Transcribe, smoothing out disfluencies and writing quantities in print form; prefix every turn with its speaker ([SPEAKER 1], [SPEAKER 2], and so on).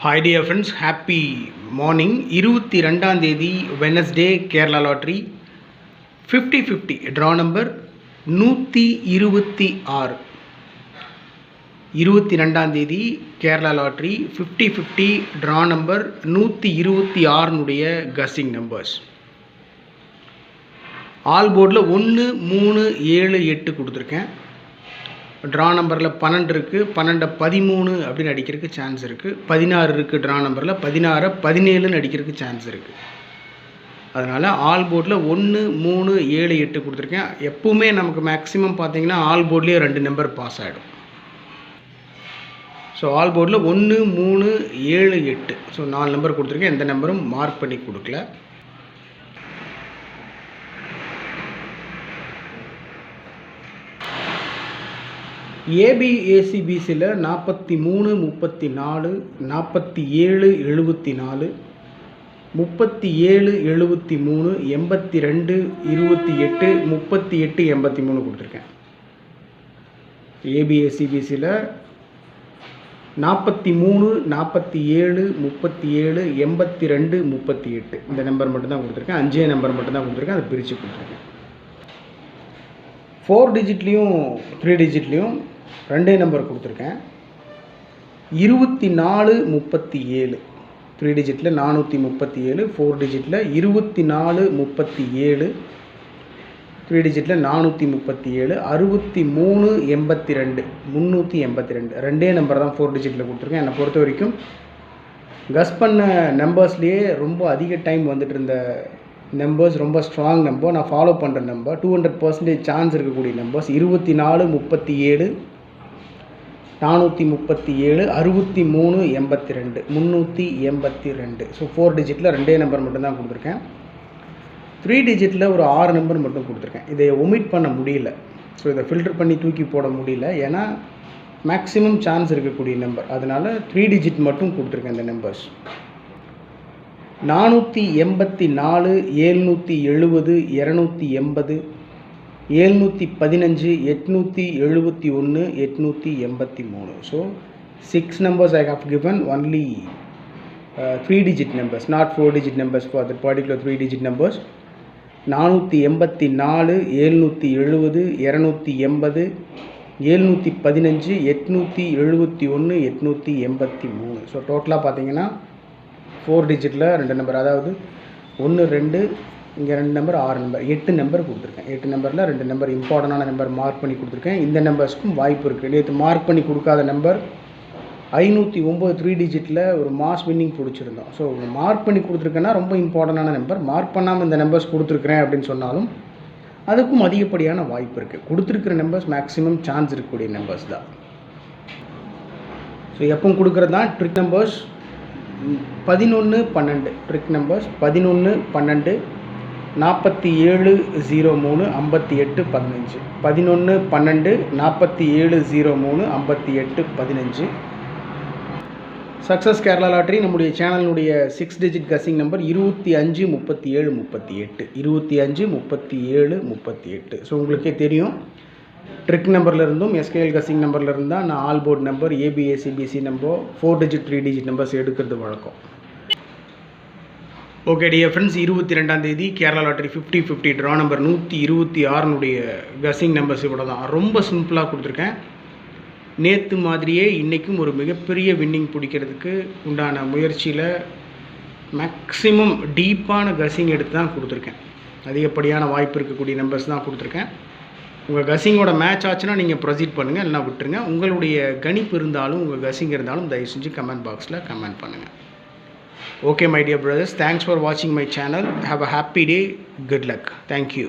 [SPEAKER 1] Hi dear friends, happy morning. 22ஆம் தேதி Wednesday Kerala Lottery 50-50 draw number 126. 22ஆம் தேதி Kerala Lottery 50-50 draw number 126 உடைய guessing numbers. All போர்டில் 1 3 7 8 கொடுத்துருக்கேன். Draw நம்பரில் 12 இருக்குது, 12 13 அப்படின்னு அடிக்கிறதுக்கு சான்ஸ் இருக்குது. 16 இருக்குது ட்ரா நம்பரில், 16 17 அடிக்கிறதுக்கு சான்ஸ் இருக்குது. அதனால் ஆல் போர்டில் 1 3 7 8 கொடுத்துருக்கேன். எப்பவுமே நமக்கு மேக்ஸிமம் பார்த்தீங்கன்னா ஆல் போர்ட்லேயே 2 நம்பர் பாஸ் ஆகிடும். ஸோ ஆல் போர்டில் 1 3 7 8 ஸோ 4 நம்பர் கொடுத்துருக்கேன். எந்த நம்பரும் மார்க் பண்ணி கொடுக்கல. ஏபிஏசிபிசியில் 43 34 47 74 37 73 82 28 38 83 கொடுத்துருக்கேன். ஏபிஏசிபிசியில் 43 47 37 82 38 இந்த நம்பர் மட்டும்தான் கொடுத்துருக்கேன். 5 நம்பர் மட்டும்தான் கொடுத்துருக்கேன். அதை பிரித்து கொடுத்துருக்கேன். 4 டிஜிட்லேயும் 3 டிஜிட்லேயும் 2 நம்பர் கொடுத்துருக்கேன். 24 37 3 டிஜிட்டில் 437, 4 டிஜிட்டில் 24 37, 3 டிஜிட்டில் 437, 63 82 382 2 நம்பர் தான் 4 டிஜிட்டில் கொடுத்துருக்கேன். என்னை பொறுத்த வரைக்கும் கஸ் பண்ண நம்பர்ஸ்லேயே ரொம்ப அதிக டைம் வந்துட்டு இருந்த நம்பர்ஸ், ரொம்ப ஸ்ட்ராங் நம்பர், நான் ஃபாலோ பண்ணுற நம்பர், 200% சான்ஸ் இருக்கக்கூடிய நம்பர்ஸ் 24 37 437 63 82 382. ஸோ 4 டிஜிட்டில் 2 நம்பர் மட்டும்தான் கொடுத்துருக்கேன். 3 டிஜிட்டில் ஒரு 6 நம்பர் மட்டும் கொடுத்துருக்கேன். இதை ஒமிட் பண்ண முடியல. ஸோ இதை ஃபில்டர் பண்ணி தூக்கி போட முடியல. ஏன்னா மேக்ஸிமம் சான்ஸ் இருக்கக்கூடிய நம்பர், அதனால் 3 டிஜிட் மட்டும் கொடுத்துருக்கேன். இந்த numbers 484 770 280 715 871 883. So 6 numbers I have given, only 3 digit numbers, not 4 digit numbers for the particular 3 digit numbers. 484 770 280 715 871 883. So டோட்டலாக பார்த்தீங்கன்னா 4 டிஜிட்டில் 2 நம்பர், அதாவது 1 2 இங்கே 2 நம்பர் 6 நம்பர் 8 நம்பர் கொடுத்துருக்கேன். 8 நம்பரில் 2 நம்பர் இம்பார்ட்டண்டான நம்பர் மார்க் பண்ணி கொடுத்துருக்கேன். இந்த நம்பர்ஸ்க்கும் வாய்ப்பு இருக்குது. நேற்று மார்க் பண்ணி கொடுக்காத நம்பர் 509 3 டிஜிட்டில் ஒரு மாஸ் வின்னிங் பிடிச்சிருந்தோம். ஸோ மார்க் பண்ணி கொடுத்துருக்கேன்னா ரொம்ப இம்பார்ட்டண்டான நம்பர். மார்க் பண்ணாமல் இந்த நம்பர்ஸ் கொடுத்துருக்குறேன் அப்படின்னு சொன்னாலும் அதுக்கும் அதிகப்படியான வாய்ப்பு இருக்குது. கொடுத்துருக்கிற நம்பர்ஸ் மேக்ஸிமம் சான்ஸ் இருக்கக்கூடிய நம்பர்ஸ் தான். ஸோ எப்பவும் கொடுக்குறது தான் trick numbers 11 12 trick numbers 11 12 47 03 58 15 11 12 47 03 58 15. Success Kerala lottery நம்முடைய சேனலுடைய 6 டிஜிட் கஸிங் நம்பர் 25 37 38 25 37 38. ஸோ உங்களுக்கே தெரியும், ட்ரிக் நம்பரில் இருந்தும் எஸ்கேஎல் கஸிங் நம்பரில் இருந்தால் நான் all board number A B A C B C number 4 digit 3 digit numbers எடுக்கிறது வழக்கம். ஓகே டியர் ஃப்ரெண்ட்ஸ், 22ஆம் தேதி Kerala lottery 50-50 draw number 126 guessing numbers இவ்வளோ தான். ரொம்ப சிம்பிளாக கொடுத்துருக்கேன். நேற்று மாதிரியே இன்றைக்கும் ஒரு மிகப்பெரிய வின்னிங் பிடிக்கிறதுக்கு உண்டான முயற்சியில் மேக்ஸிமம் டீப்பான கஸிங் எடுத்து தான் கொடுத்துருக்கேன். அதிகப்படியான வாய்ப்பு இருக்கக்கூடிய நம்பர்ஸ் தான் கொடுத்துருக்கேன். உங்கள் கஸிங்கோட மேட்ச் ஆச்சுன்னா நீங்கள் ப்ரொசீட் பண்ணுங்கள், இல்லைனா விட்டுருங்க. உங்களுடைய கணிப்பு இருந்தாலும் உங்கள் கஸிங் இருந்தாலும் தயவு செஞ்சு கமெண்ட் பாக்ஸில் கமெண்ட் பண்ணுங்கள். Okay my dear brothers, thanks for watching my channel. Have a happy day. Good luck. Thank you.